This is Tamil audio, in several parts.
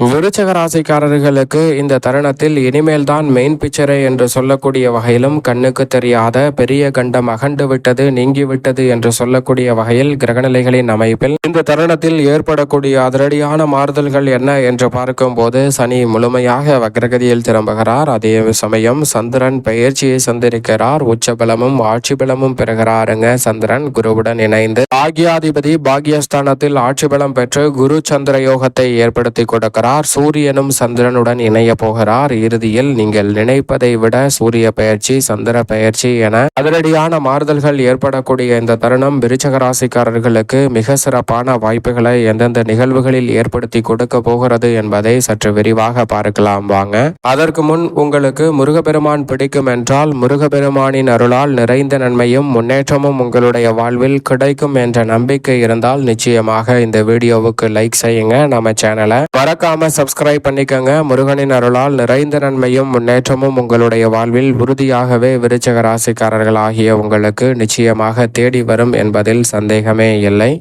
விருச்சக ராசிக்காரர்களுக்கு இந்த தருணத்தில் இனிமேல் தான் மெயின் பிக்சரே என்று சொல்லக்கூடிய வகையிலும் கண்ணுக்கு தெரியாத பெரிய கண்டம் அகண்டு விட்டது நீங்கிவிட்டது என்று சொல்லக்கூடிய வகையில் கிரகநிலைகளின் அமைப்பில் இந்த தருணத்தில் ஏற்படக்கூடிய அதிரடியான மாறுதல்கள் என்ன என்று பார்க்கும்போது சனி முழுமையாக வக்ரகதியில் திரும்புகிறார். அதே சமயம் சந்திரன் பெயர்ச்சியை சந்திருக்கிறார். உச்சபலமும் ஆட்சி பலமும் பெறுகிறாருங்க. சந்திரன் குருவுடன் இணைந்து பாக்யாதிபதி பாக்யஸ்தானத்தில் ஆட்சி பலம் பெற்று குரு சந்திர யோகத்தை ஏற்படுத்தி கொடுக்கிறார். சூரியனும் சந்திரனுடன் இணைய போகிறார். இறுதியில் நீங்கள் நினைப்பதை விட சூரிய பெயர்ச்சி சந்திர பெயர்ச்சி என அதிரடியான மாறுதல்கள் ஏற்படக்கூடிய இந்த தருணம் விருச்சக ராசிக்காரர்களுக்கு மிக சிறப்பான வாய்ப்புகளை எந்தெந்த நிகழ்வுகளில் ஏற்படுத்தி கொடுக்க போகிறது என்பதை சற்று விரிவாக பார்க்கலாம் வாங்க. அதற்கு முன் உங்களுக்கு முருகப்பெருமான் பிடிக்கும் என்றால் முருகப்பெருமானின் அருளால் நிறைந்த நன்மையும் முன்னேற்றமும் உங்களுடைய வாழ்வில் கிடைக்கும் என்ற நம்பிக்கை இருந்தால் நிச்சயமாக இந்த வீடியோவுக்கு லைக் செய்யுங்க. நம்ம சேனலை மறக்காம சப்ஸ்கிரைப் பண்ணிக்கங்க. முருகனின் அருளால் நிறைந்த நன்மையும் முன்னேற்றமும் உங்களுடைய வாழ்வில் உறுதியாகவே விருச்சக ராசிக்காரர்கள் ஆகிய உங்களுக்கு நிச்சயமாக தேடி வரும் என்பதில் சந்தேகமே இல்லை.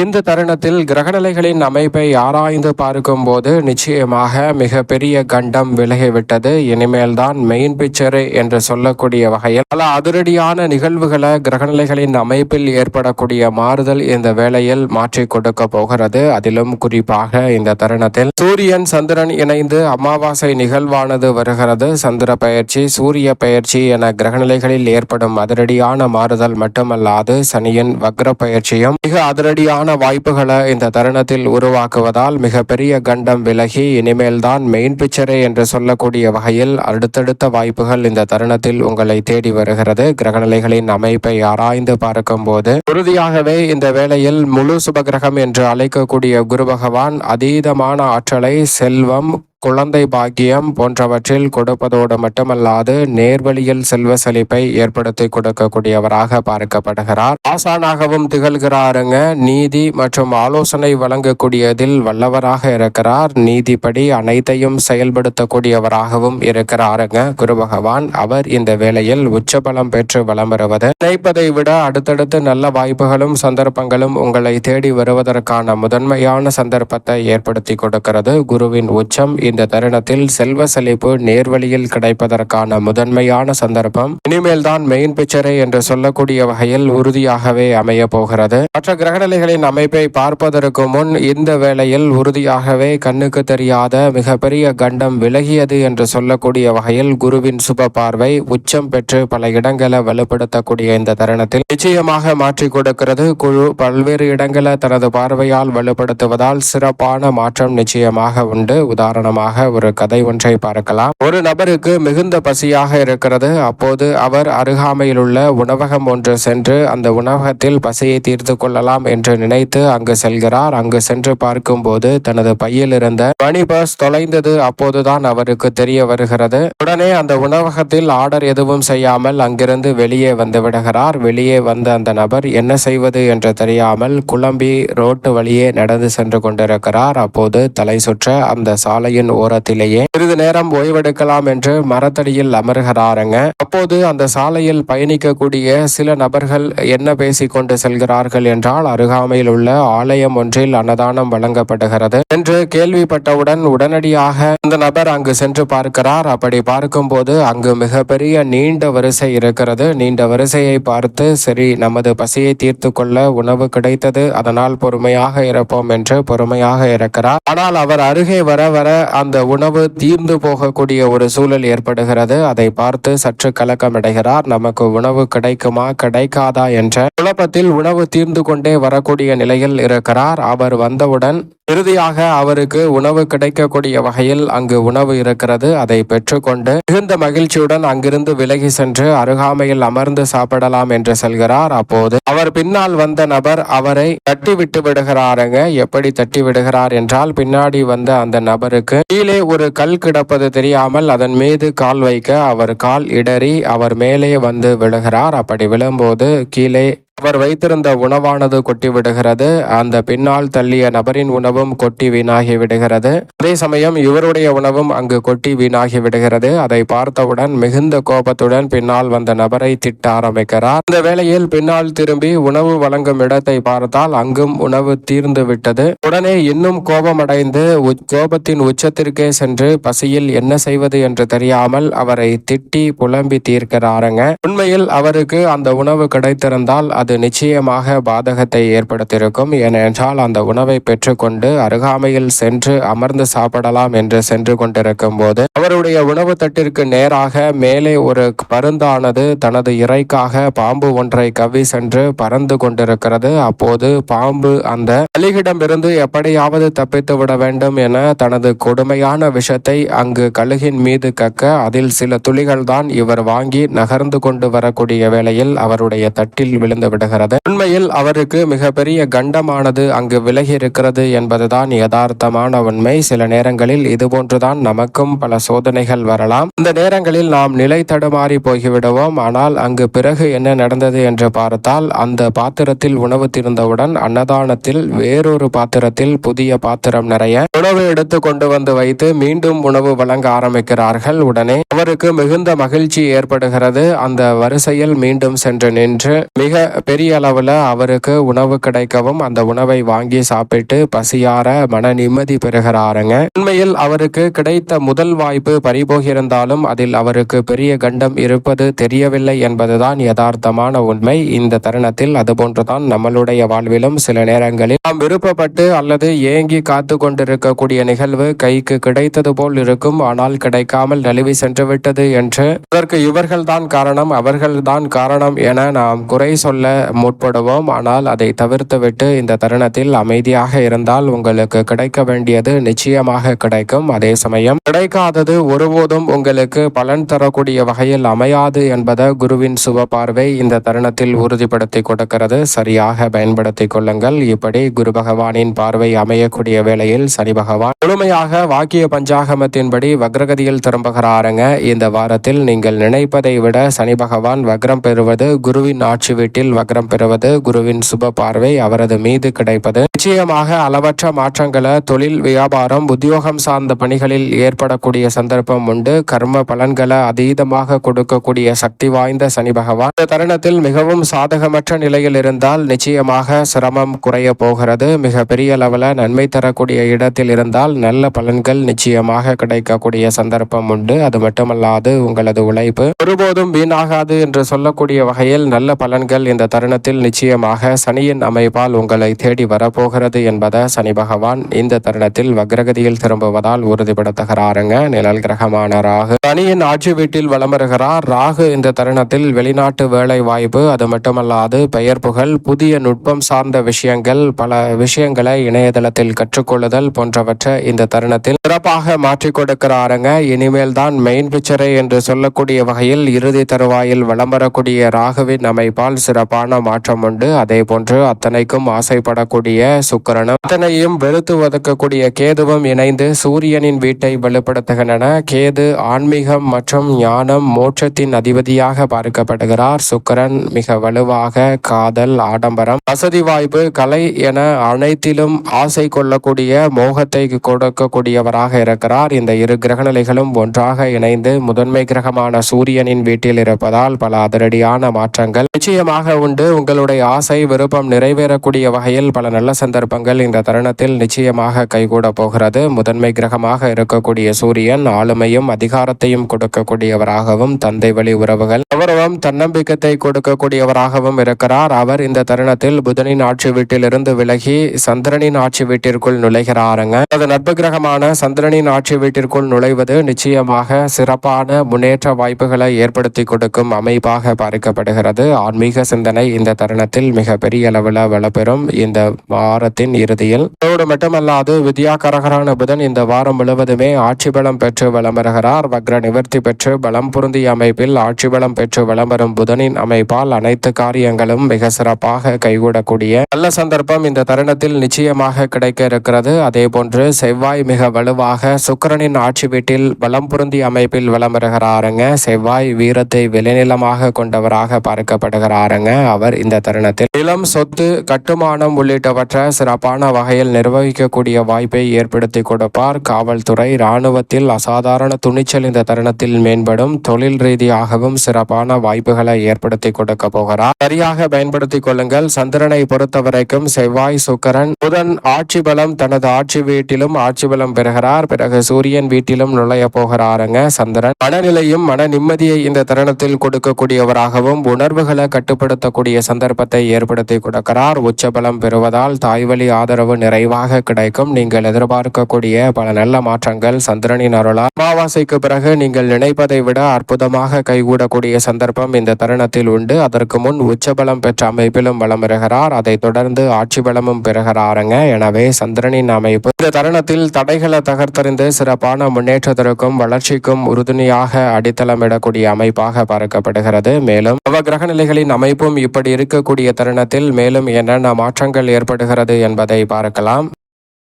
இந்த தருணத்தில் கிரகநிலைகளின் அமைப்பை ஆராய்ந்து பார்க்கும்போது நிச்சயமாக மிக பெரிய கண்டம் விலகிவிட்டது. இனிமேல் தான் மெயின் பிக்சரு என்று சொல்லக்கூடிய வகையில் பல அதிரடியான நிகழ்வுகளை கிரகநிலைகளின் அமைப்பில் ஏற்படக்கூடிய மாறுதல் இந்த வேளையில் மாற்றி கொடுக்க போகிறது. அதிலும் குறிப்பாக இந்த தருணத்தில் சூரியன் சந்திரன் இணைந்து அமாவாசை நிகழ்வானது வருகிறது. சந்திர பெயர்ச்சி சூரிய பெயர்ச்சி என கிரகநிலைகளில் ஏற்படும் அதிரடியான மாறுதல் மட்டுமல்லாது சனியின் வக்ர பெயர்ச்சியும் மிக அதிரடியான வாய்ப்புகளை இந்த தருணத்தில் உருவாக்குவதால் மிகப்பெரிய கண்டம் விலகி இனிமேல் தான் மெயின் பிக்சரே என்று சொல்லக்கூடிய வகையில் அடுத்தடுத்த வாய்ப்புகள் இந்த தருணத்தில் உங்களை தேடி வருகிறது. கிரகநிலைகளின் அமைப்பை ஆராய்ந்து பார்க்கும் போது உறுதியாகவே இந்த வேளையில் முழு சுபகிரகம் என்று அழைக்கக்கூடிய குரு பகவான் அதீதமான ஆற்றலை செல்வம் குழந்தை பாக்கியம் போன்றவற்றில் கொடுப்பதோடு மட்டுமல்லாது நேர்வழியில் செல்வ செழிப்பை ஏற்படுத்தி கொடுக்கக்கூடியவராக பார்க்கப்படுகிறார். ஆசானாகவும் திகழ்கிறாருங்க. நீதி மற்றும் ஆலோசனை வழங்கக்கூடியதில் வல்லவராக இருக்கிறார். நீதிப்படி அனைத்தையும் செயல்படுத்தக்கூடியவராகவும் இருக்கிறாருங்க குரு பகவான். அவர் இந்த வேளையில் உச்சபலம் பெற்று வலம் வருவது நினைப்பதை விட அடுத்தடுத்து நல்ல வாய்ப்புகளும் சந்தர்ப்பங்களும் உங்களை தேடி வருவதற்கான முதன்மையான சந்தர்ப்பத்தை ஏற்படுத்தி கொடுக்கிறது. குருவின் உச்சம் இந்த தருணத்தில் செல்வ செழிப்பு நேர்வழியில் கிடைப்பதற்கான முதன்மையான சந்தர்ப்பம் இனிமேல் தான் மெயின் பிக்சரே என்று சொல்லக்கூடிய வகையில் உறுதியாகவே அமைய போகிறது. மற்ற கிரகநிலைகளின் அமைப்பை பார்ப்பதற்கு முன் இந்த வேளையில் உறுதியாகவே கண்ணுக்கு தெரியாத மிகப்பெரிய கண்டம் விலகியது என்று சொல்லக்கூடிய வகையில் குருவின் சுப பார்வை உச்சம் பெற்று பல இடங்களை வலுப்படுத்தக்கூடிய இந்த தருணத்தில் நிச்சயமாக மாற்றி கொடுக்கிறது. குழு பல்வேறு இடங்களை தனது பார்வையால் வலுப்படுத்துவதால் சிறப்பான மாற்றம் நிச்சயமாக உண்டு. உதாரணமாக ஒரு கதை ஒன்றை பார்க்கலாம். ஒரு நபருக்கு மிகுந்த பசியாக இருக்கிறது. அப்போது அவர் அருகாமையில் உள்ள உணவகம் ஒன்று சென்று அந்த உணவகத்தில் பசியை தீர்த்து கொள்ளலாம் என்று நினைத்து அங்கு செல்கிறார். அங்கு சென்று பார்க்கும் போது தனது பையில் இருந்த மணி பர்ஸ் தொலைந்தது அப்போதுதான் அவருக்கு தெரிய வருகிறது. உடனே அந்த உணவகத்தில் ஆர்டர் எதுவும் செய்யாமல் அங்கிருந்து வெளியே வந்து விடுகிறார். வெளியே வந்த அந்த நபர் என்ன செய்வது என்று தெரியாமல் குழம்பி ரோட்டு வழியே நடந்து சென்று கொண்டிருக்கிறார். அப்போது தலை சுற்ற அந்த சாலையின் ஓரத்திலேயே சிறிது நேரம் ஓய்வெடுக்கலாம் என்று மரத்தடியில் அமர்கிறாருங்க. அப்போது அந்த சாலையில் பயணிக்கக்கூடிய சில நபர்கள் என்ன பேசிக் கொண்டு செல்கிறார்கள் என்றால் அருகாமையில் உள்ள ஆலயம் ஒன்றில் அன்னதானம் வழங்கப்படுகிறது என்று கேள்விப்பட்டவுடன் உடனடியாக அந்த நபர் அங்கு சென்று பார்க்கிறார். அப்படி பார்க்கும் போது அங்கு மிகப்பெரிய நீண்ட வரிசை இருக்கிறது. நீண்ட வரிசையை பார்த்து சரி நமது பசியை தீர்த்து கொள்ள உணவு கிடைத்தது, அதனால் பொறுமையாக இருப்போம் என்று பொறுமையாக இருக்கிறார். ஆனால் அவர் அருகே வர வர அந்த உணவு தீர்ந்து போகக்கூடிய ஒரு சூழல் ஏற்படுகிறது. அதை பார்த்து சற்று கலக்கமடைகிறார். நமக்கு உணவு கிடைக்குமா கிடைக்காதா என்ற குழப்பத்தில் உணவு தீர்ந்து கொண்டே வரக்கூடிய நிலையில் இருக்கிறார். அவர் வந்தவுடன் இறுதியாக அவருக்கு உணவு கிடைக்கக்கூடிய வகையில் அங்கு உணவு இருக்கிறது. அதை பெற்றுக்கொண்டு மிகுந்த மகிழ்ச்சியுடன் அங்கிருந்து விலகி சென்று அருகாமையில் அமர்ந்து சாப்பிடலாம் என்று செல்கிறார். அப்போது அவர் பின்னால் வந்த நபர் அவரை தட்டி விட்டு விடுகிறாருங்க. எப்படி தட்டி விடுகிறார் என்றால் பின்னாடி வந்த அந்த நபருக்கு கீழே ஒரு கல் கிடப்பது தெரியாமல் அதன் மீது கால் வைக்க அவர் கால் இடறி அவர் மேலே வந்து விழுகிறார். அப்படி விழும்போது கீழே அவர் வைத்திருந்த உணவானது கொட்டி விடுகிறது. அந்த பின்னால் தள்ளிய நபரின் உணவும் கொட்டி வீணாகி விடுகிறது. அதே சமயம் இவருடைய உணவும் அங்கு கொட்டி வீணாகி விடுகிறது. அதை பார்த்தவுடன் மிகுந்த கோபத்துடன் பின்னால் வந்த நபரை திட்ட ஆரம்பிக்கிறார். இந்த வேளையில் பின்னால் திரும்பி உணவு வழங்கும் இடத்தை பார்த்தால் அங்கும் உணவு தீர்ந்து விட்டது. உடனே இன்னும் கோபமடைந்து கோபத்தின் உச்சத்திற்கே சென்று பசியில் என்ன செய்வது என்று தெரியாமல் அவரை திட்டி புலம்பி தீர்க்கிறாருங்க. உண்மையில் அவருக்கு அந்த உணவு கிடைத்திருந்தால் அது நிச்சயமாக பாதகத்தை ஏற்படுத்தியிருக்கும். ஏனென்றால் அந்த உணவை பெற்றுக்கொண்டு அருகாமையில் சென்று அமர்ந்து சாப்பிடலாம் என்று சென்று கொண்டிருக்கும் போது அவருடைய உணவு தட்டிற்கு நேராக மேலே ஒரு பருந்தானது தனது இறைக்காக பாம்பு ஒன்றை கவ்வி சென்று பறந்து கொண்டிருக்கிறது. அப்போது பாம்பு அந்த கழுகிடமிருந்து எப்படியாவது தப்பித்து விட வேண்டும் என தனது கொடுமையான விஷத்தை அங்கு கழுகின் மீது கக்க அதில் சில துளிகள் தான் இவர் வாங்கி நகர்ந்து கொண்டு வரக்கூடிய வேளையில் அவருடைய தட்டில் விழுந்து விடுகிறது. உண்மையில் அவருக்கு மிகப்பெரிய கண்டமானது அங்கு விலகி இருக்கிறது என்பதுதான் யதார்த்தமான உண்மை. சில நேரங்களில் இதுபோன்றுதான் நமக்கும் பல சோதனைகள் வரலாம். இந்த நேரங்களில் நாம் நிலை தடுமாறி போய்விடுவோம். ஆனால் அங்கு பிறகு என்ன நடந்தது என்று பார்த்தால் அந்த பாத்திரத்தில் உணவு தீர்ந்தவுடன் அன்னதானத்தில் வேறொரு பாத்திரத்தில் புதிய பாத்திரம் நிறைய உணவு எடுத்து கொண்டு வந்து வைத்து மீண்டும் உணவு வழங்க ஆரம்பிக்கிறார்கள். உடனே அவருக்கு மிகுந்த மகிழ்ச்சி ஏற்படுகிறது. அந்த வரிசையில் மீண்டும் சென்று நின்று மிக பெரிய அளவுல அவருக்கு உணவு கிடைக்கவும் அந்த உணவை வாங்கி சாப்பிட்டு பசியார மன நிம்மதி பெறுகிறாருங்க. உண்மையில் அவருக்கு கிடைத்த முதல் வாய்ப்பு பறிபோகிருந்தாலும் அதில் அவருக்கு பெரிய கண்டம் இருப்பது தெரியவில்லை என்பதுதான் யதார்த்தமான உண்மை. இந்த தருணத்தில் அதுபோன்றுதான் நம்மளுடைய வாழ்விலும் சில நேரங்களில் நாம் விருப்பப்பட்டு அல்லது ஏங்கி காத்து கொண்டிருக்கக்கூடிய நிகழ்வு கைக்கு கிடைத்தது போல் இருக்கும். ஆனால் கிடைக்காமல் நழுவி சென்று விட்டது என்று அதற்கு இவர்கள்தான் காரணம் அவர்கள்தான் காரணம் என நாம் குறை சொல்ல முற்படுவோம். ஆனால் அதை தவிர்த்துவிட்டு இந்த தருணத்தில் அமைதியாக இருந்தால் உங்களுக்கு கிடைக்க வேண்டியது நிச்சயமாக கிடைக்கும். அதே சமயம் கிடைக்காதது ஒருபோதும் உங்களுக்கு பலன் தரக்கூடிய வகையில் அமையாது என்பதை குருவின் சுப பார்வை இந்த தருணத்தில் உறுதிப்படுத்தி கொடுக்கிறது. சரியாக பயன்படுத்திக் கொள்ளுங்கள். இப்படி குரு பகவானின் பார்வை அமையக்கூடிய வேளையில் சனி பகவான் முழுமையாக வாக்கிய பஞ்சாகமத்தின்படி வக்ரகதியில் திரும்புகிறாருங்க. இந்த வாரத்தில் நீங்கள் நினைப்பதை விட சனி பகவான் வக்ரம் பெறுவது, குருவின் ஆட்சி வீட்டில் வக்ரம் பெறுவது, குருவின் சுப பார்வை அவரது மீது கிடைப்பது நிச்சயமாக அளவற்ற மாற்றங்களை தொழில், வியாபாரம், உத்தியோகம் சார்ந்த பணிகளில் ஏற்படக்கூடிய சந்தர்ப்பம் உண்டு. கர்ம பலன்களை அதீதமாக கொடுக்கக்கூடிய சக்தி வாய்ந்த சனி பகவான் இந்த தருணத்தில் மிகவும் சாதகமற்ற நிலையில் இருந்தால் நிச்சயமாக சிரமம் குறைய போகிறது. மிக பெரிய அளவில் நன்மை தரக்கூடிய இடத்தில் இருந்தால் நல்ல பலன்கள் நிச்சயமாக கிடைக்கக்கூடிய சந்தர்ப்பம் உண்டு. அது மட்டுமல்லாது உங்களது உழைப்பு ஒருபோதும் வீணாகாது என்று சொல்லக்கூடிய வகையில் நல்ல பலன்கள் இந்த தருணத்தில் நிச்சயமாக சனியின் அமைப்பால் உங்களை தேடி வரப்போகிறது என்பதை சனி பகவான் இந்த தருணத்தில் வக்ரகதியில் திரும்புவதால் உறுதிப்படுத்துகிறாருங்க. நிழல் கிரகமான ராகு சனியின் ஆட்சி வீட்டில் வலம் வருகிறார். ராகு இந்த தருணத்தில் வெளிநாட்டு வேலை வாய்ப்பு, அது மட்டுமல்லாது பெயர் புகழ், புதிய நுட்பம் சார்ந்த விஷயங்கள், பல விஷயங்களை இணையதளத்தில் கற்றுக்கொள்ளுதல் போன்றவற்றை இந்த தருணத்தில் சிறப்பாக மாற்றிக் கொடுக்கிறாருங்க. இனிமேல் தான் மெயின் பிக்சரை என்று சொல்லக்கூடிய வகையில் இறுதி தருவாயில் வலம் வரக்கூடிய ராகுவின் அமைப்பால் சிறப்பான மாற்றம் உண்டு. அதே போன்று அத்தனைக்கும் ஆசைப்படக்கூடிய சுக்கிரனும் அத்தனையும் வெறுத்து ஒதுக்கக்கூடிய கேதுவும் இணைந்து சூரியனின் வீட்டை வலுப்படுத்துகின்றன. கேது ஆன்மீகம் மற்றும் ஞானம், மோட்சத்தின் அதிபதியாக பார்க்கப்படுகிறார். சுக்கிரன் மிக வலுவாக காதல், ஆடம்பரம், வசதி வாய்ப்பு, கலை என அனைத்திலும் ஆசை கொள்ளக்கூடிய மோகத்தை கொடுக்கக்கூடியவராக இருக்கிறார். இந்த இரு கிரகநிலைகளும் ஒன்றாக இணைந்து முதன்மை கிரகமான சூரியனின் வீட்டில் இருப்பதால் பல அதிரடியான மாற்றங்கள் நிச்சயமாக உண்டு. உங்களுடைய ஆசை விருப்பம் நிறைவேறக்கூடிய வகையில் பல நல்ல சந்தர்ப்பங்கள் இந்த தருணத்தில் நிச்சயமாக கைகூட போகிறது. முதன்மை கிரகமாக இருக்கக்கூடிய சூரியன் ஆளுமையும் அதிகாரத்தையும் கொடுக்கக்கூடியவராகவும், தந்தை வழி உறவுகள், கௌரவம், தன்னம்பிக்கத்தை கொடுக்கக்கூடியவராகவும் இருக்கிறார். அவர் இந்த தருணத்தில் புதனின் ஆட்சி வீட்டிலிருந்து விலகி சந்திரனின் ஆட்சி வீட்டிற்குள் நுழைகிறாருங்க. அது நட்பு கிரகமான சந்திரனின் ஆட்சி வீட்டிற்குள் நுழைவது நிச்சயமாக சிறப்பான முன்னேற்ற வாய்ப்புகளை ஏற்படுத்தி கொடுக்கும் அமைப்பாக பார்க்கப்படுகிறது. ஆன்மீக சிந்தனை இந்த தருணத்தில் மிக பெரிய அளவில் வளப்பெறும். இந்த வாரத்தின் இறுதியில் அதோடு மட்டுமல்லாது வித்யாகரகரான புதன் இந்த வாரம் முழுவதுமே ஆட்சி பலம் பெற்று வலம் வருகிறார். வக்ர நிவர்த்தி பெற்று பலம் பொருந்திய அமைப்பில் ஆட்சி பலம் பெற்று வலம் வரும் புதனின் அமைப்பால் அனைத்து காரியங்களும் மிக சிறப்பாக கைகூடக்கூடிய நல்ல சந்தர்ப்பம் இந்த தருணத்தில் நிச்சயமாக கிடைக்க இருக்கிறது. அதே போன்று செவ்வாய் மிக வலுவாக சுக்கிரனின் ஆட்சி வீட்டில் பலம் பொருந்திய அமைப்பில் வலம் வருகிறாருங்க. செவ்வாய் வீரத்தை விளைநிலமாக கொண்டவராக பார்க்கப்படுகிறாருங்க. அவர் இந்த தருணத்தில் நிலம், சொத்து, கட்டுமானம் உள்ளிட்டவற்றை சிறப்பான வகையில் நிர்வகிக்கக்கூடிய வாய்ப்பை ஏற்படுத்தி கொடுப்பார். காவல்துறை, இராணுவத்தில் அசாதாரண துணிச்சல் இந்த தருணத்தில் மேம்படும். தொழில் ரீதியாகவும் சிறப்பான வாய்ப்புகளை ஏற்படுத்தி கொடுக்க போகிறார். சரியாக பயன்படுத்திக் கொள்ளுங்கள். சந்திரனை பொறுத்தவரைக்கும் செவ்வாய், சுக்கிரன், புதன் ஆட்சி பலம், தனது ஆட்சி வீட்டிலும் ஆட்சி பலம் பெறுகிறார். பிறகு சூரியன் வீட்டிலும் நுழைய போகிறாருங்க. சந்திரன் மனநிலையும் மன நிம்மதியை இந்த தருணத்தில் கொடுக்கக்கூடியவராகவும் உணர்வுகளை கட்டுப்படுத்தக்கூடிய சந்தர்ப்பத்தை ஏற்படுத்தி கொடுக்கிறார். உச்சபலம் பெறுவதால் தாய்வழி ஆதரவு நிறைவாக கிடைக்கும். நீங்கள் எதிர்பார்க்கக்கூடிய பல நல்ல மாற்றங்கள் சந்திரனின் அருளால் அமாவாசைக்கு பிறகு நீங்கள் நினைப்பதை விட அற்புதமாக கைகூடக்கூடிய சந்தர்ப்பம் இந்த தருணத்தில் உண்டு. அதற்கு முன் உச்சபலம் பெற்ற அமைப்பிலும் பலம் பெறுகிறார். அதைத் தொடர்ந்து ஆட்சி பலமும் பெறுகிறாருங்க. எனவே சந்திரனின் அமைப்பு இந்த தருணத்தில் தடைகளை தகர்த்தறிந்து சிறப்பான முன்னேற்றத்திற்கும் வளர்ச்சிக்கும் உறுதுணையாக அடித்தளமிடக்கூடிய அமைப்பாக பார்க்கப்படுகிறது. மேலும் நவகிரக நிலைகளின் அமைப்பும் இப்படி இருக்கக்கூடிய தருணத்தில் மேலும் என்னென்ன மாற்றங்கள் ஏற்படுகிறது என்பதை பார்க்கலாம்.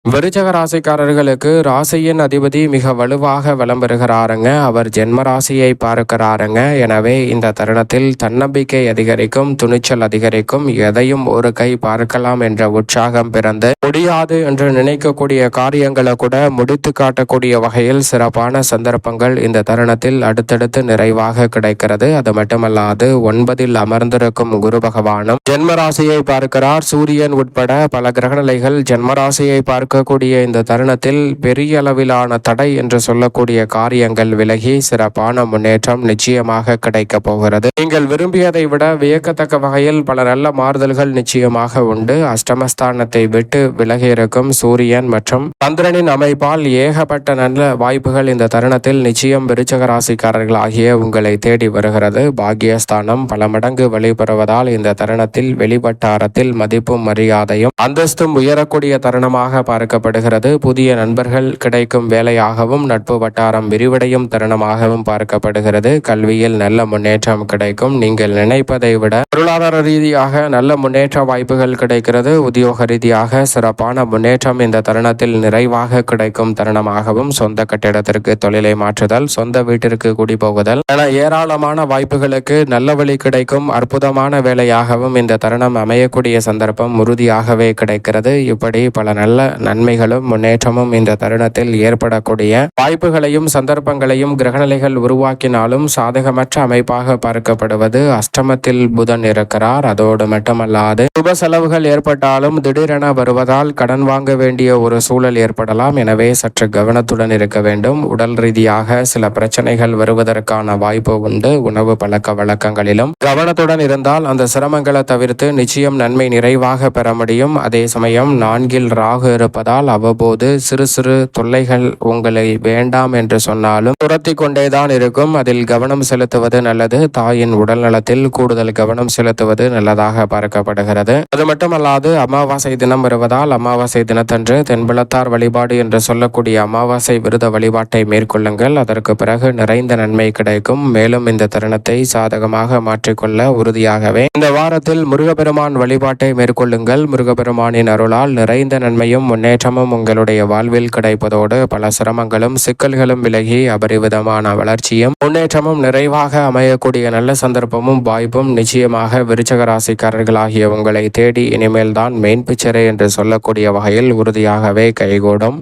விருச்சக ராசிக்காரர்களுக்கு ராசியின் அதிபதி மிக வலுவாக வலம் பெறுகிறாருங்க. அவர் ஜென்ம ராசியை பார்க்கிறாருங்க. எனவே இந்த தருணத்தில் தன்னம்பிக்கை அதிகரிக்கும், துணிச்சல் அதிகரிக்கும். எதையும் ஒரு கை பார்க்கலாம் என்ற உற்சாகம் பிறந்து முடியாது என்று நினைக்கக்கூடிய காரியங்களை கூட முடித்து காட்டக்கூடிய வகையில் சிறப்பான சந்தர்ப்பங்கள் இந்த தருணத்தில் அடுத்தடுத்து நிறைவாக கிடைக்கிறது. அது மட்டுமல்லாது 9ல் அமர்ந்திருக்கும் குரு பகவானும் ஜென்ம ராசியை பார்க்கிறார். சூரியன் உட்பட பல கிரகநிலைகள் ஜென்ம ராசியை பார்க்க கூடிய இந்த தருணத்தில் பெரிய அளவிலான தடை என்று சொல்லக்கூடிய காரியங்கள் விலகி சிறப்பான முன்னேற்றம் நிச்சயமாக கிடைக்க போகிறது. நீங்கள் விரும்பியதை விட வியக்கத்தக்க வகையில் பல நல்ல மாறுதல்கள் நிச்சயமாக உண்டு. அஷ்டமஸ்தானத்தை விட்டு விலகி இருக்கும் சூரியன் மற்றும் சந்திரனின் அமைப்பால் ஏகப்பட்ட நல்ல வாய்ப்புகள் இந்த தருணத்தில் நிச்சயம் விருச்சக ராசிக்காரர்கள் ஆகிய உங்களை தேடி வருகிறது. பாக்கியஸ்தானம் பல மடங்கு வழிபெறுவதால் இந்த தருணத்தில் வெளிவட்டாரத்தில் மதிப்பும் மரியாதையும் அந்தஸ்தும் உயரக்கூடிய தருணமாக பார்க்கப்படுகிறது. புதிய நண்பர்கள் கிடைக்கும் வேலையாகவும் நட்பு வட்டாரம் விரிவடையும் தருணமாகவும் பார்க்கப்படுகிறது. கல்வியில் நல்ல முன்னேற்றம் கிடைக்கும். நீங்கள் நினைப்பதை விட பொருளாதார ரீதியாக நல்ல முன்னேற்ற வாய்ப்புகள் கிடைக்கிறது. உத்தியோக ரீதியாக சிறப்பான முன்னேற்றம் இந்த தருணத்தில் நிறைவாக கிடைக்கும் தருணமாகவும் சொந்த கட்டிடத்திற்கு தொழிலை மாற்றுதல், சொந்த வீட்டிற்கு குடிபோகுதல் என ஏராளமான வாய்ப்புகளுக்கு நல்ல வழி கிடைக்கும். அற்புதமான வேலையாகவும் இந்த தருணம் அமையக்கூடிய சந்தர்ப்பம் உறுதியாகவே கிடைக்கிறது. இப்படி பல நல்ல நன்மைகளும் முன்னேற்றமும் இந்த தருணத்தில் ஏற்படக்கூடிய வாய்ப்புகளையும் சந்தர்ப்பங்களையும் கிரகநிலைகள் உருவாக்கினாலும் சாதகமற்ற அமைப்பாக பார்க்கப்படுவது அஷ்டமத்தில் புதன் இருக்கிறார். அதோடு மட்டுமல்லாது சுப செலவுகள் ஏற்பட்டாலும் திடீரென வருவதால் கடன் வாங்க வேண்டிய ஒரு சூழல் ஏற்படலாம். எனவே சற்று கவனத்துடன் இருக்க வேண்டும். உடல் ரீதியாக சில பிரச்சனைகள் வருவதற்கான வாய்ப்பு உண்டு. உணவு பழக்க வழக்கங்களிலும் கவனத்துடன் இருந்தால் அந்த சிரமங்களை தவிர்த்து நிச்சயம் நன்மை நிறைவாக பெற முடியும். அதே சமயம் 4ல் ராகு இருப்பதால் அவ்வப்போது சிறு சிறு தொல்லைகள் உங்களை வேண்டாம் என்று சொன்னாலும் துரத்தி கொண்டேதான் இருக்கும். அதில் கவனம் செலுத்துவது நல்லது. தாயின் உடல் நலத்தில் கூடுதல் கவனம் செலுத்துவது நல்லதாக பார்க்கப்படுகிறது. அது மட்டுமல்லாது அமாவாசை தினம் வருவதால் அமாவாசை தினத்தன்று தென்புலத்தார் வழிபாடு என்று சொல்லக்கூடிய அமாவாசை விரத வழிபாட்டை மேற்கொள்ளுங்கள். அதற்கு பிறகு நிறைந்த நன்மை கிடைக்கும். மேலும் இந்த தருணத்தை சாதகமாக மாற்றிக்கொள்ள உறுதியாகவே இந்த வாரத்தில் முருகப்பெருமான் வழிபாட்டை மேற்கொள்ளுங்கள். முருகப்பெருமானின் அருளால் நிறைந்த நன்மையும் முன்னேற்றமும் உங்களுடைய வாழ்வில் கிடைப்பதோடு பல சிரமங்களும் சிக்கல்களும் விலகி அபரிவிதமான வளர்ச்சியும் முன்னேற்றமும் நிறைவாக அமையக்கூடிய நல்ல சந்தர்ப்பமும் வாய்ப்பும் நிச்சயமாக விருச்சக ராசிக்காரர்கள் ஆகிய உங்களை தேடி இனிமேல் தான் மெயின் பிக்சரே என்று சொல்லக்கூடிய வகையில் உறுதியாகவே கைகூடும்.